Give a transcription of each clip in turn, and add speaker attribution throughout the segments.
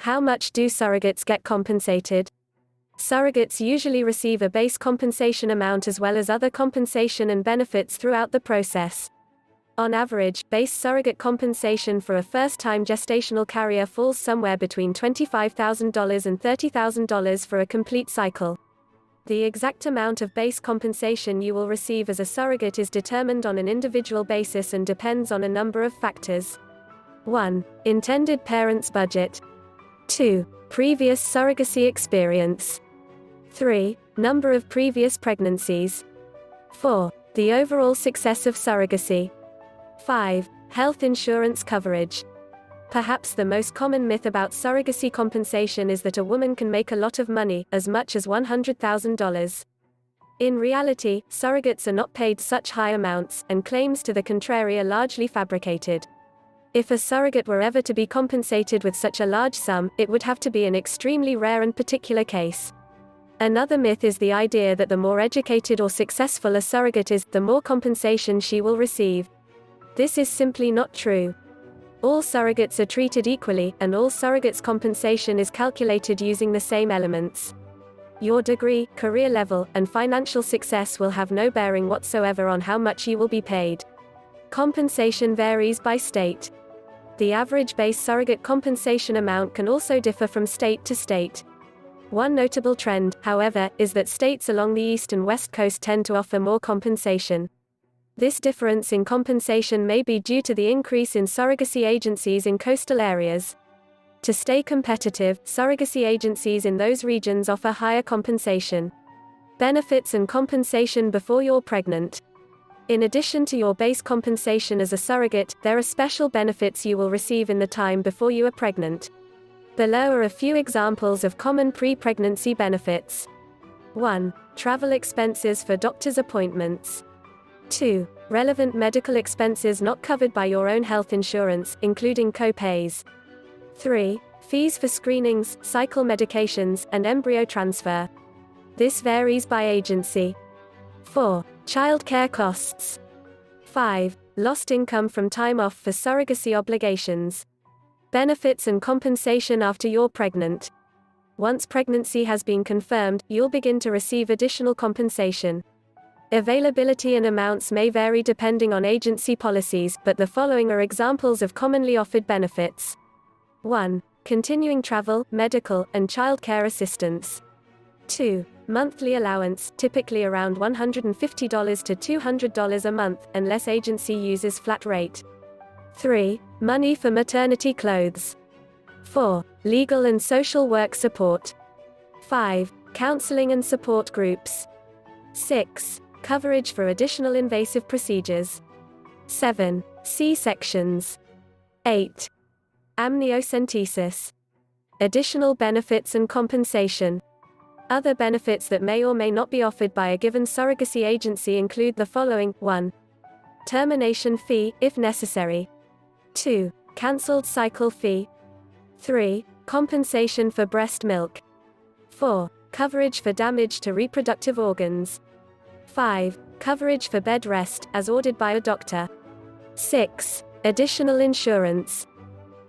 Speaker 1: How much do surrogates get compensated? Surrogates usually receive a base compensation amount as well as other compensation and benefits throughout the process. On average, base surrogate compensation for a first-time gestational carrier falls somewhere between $25,000 and $30,000 for a complete cycle. The exact amount of base compensation you will receive as a surrogate is determined on an individual basis and depends on a number of factors. 1. Intended parent's budget. 2. Previous surrogacy experience. 3. Number of previous pregnancies. 4. The overall success of surrogacy. 5. Health insurance coverage. Perhaps the most common myth about surrogacy compensation is that a woman can make a lot of money, as much as $100,000. In reality, surrogates are not paid such high amounts, and claims to the contrary are largely fabricated. If a surrogate were ever to be compensated with such a large sum, it would have to be an extremely rare and particular case. Another myth is the idea that the more educated or successful a surrogate is, the more compensation she will receive. This is simply not true. All surrogates are treated equally, and all surrogates' compensation is calculated using the same elements. Your degree, career level, and financial success will have no bearing whatsoever on how much you will be paid. Compensation varies by state. The average base surrogate compensation amount can also differ from state to state. One notable trend, however, is that states along the East and West Coast tend to offer more compensation. This difference in compensation may be due to the increase in surrogacy agencies in coastal areas. To stay competitive, surrogacy agencies in those regions offer higher compensation. Benefits and compensation before you're pregnant. In addition to your base compensation as a surrogate, there are special benefits you will receive in the time before you are pregnant. Below are a few examples of common pre-pregnancy benefits. 1. Travel expenses for doctor's appointments. 2. Relevant medical expenses not covered by your own health insurance, including co-pays. 3. Fees for screenings, cycle medications, and embryo transfer. This varies by agency. 4. Child care costs. 5. Lost income from time off for surrogacy obligations. Benefits and compensation after you're pregnant. Once pregnancy has been confirmed, you'll begin to receive additional compensation. Availability and amounts may vary depending on agency policies, but the following are examples of commonly offered benefits. 1. Continuing travel, medical, and child care assistance. 2. Monthly allowance, typically around $150 to $200 a month, unless agency uses flat rate. 3. Money for maternity clothes. 4. Legal and social work support. 5. Counseling and support groups. 6. Coverage for additional invasive procedures. 7. C-sections. 8. Amniocentesis. Additional benefits and compensation. Other benefits that may or may not be offered by a given surrogacy agency include the following. 1. Termination fee, if necessary. 2. Cancelled cycle fee. 3. Compensation for breast milk. 4. Coverage for damage to reproductive organs. 5. Coverage for bed rest, as ordered by a doctor. 6. Additional insurance.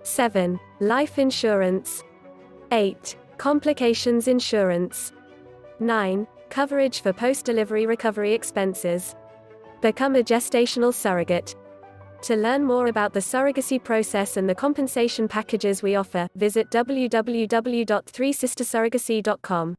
Speaker 1: 7. Life insurance. 8. Complications insurance. 9. Coverage for post-delivery recovery expenses. Become a gestational surrogate. To learn more about the surrogacy process and the compensation packages we offer, visit www.threesistersurrogacy.com.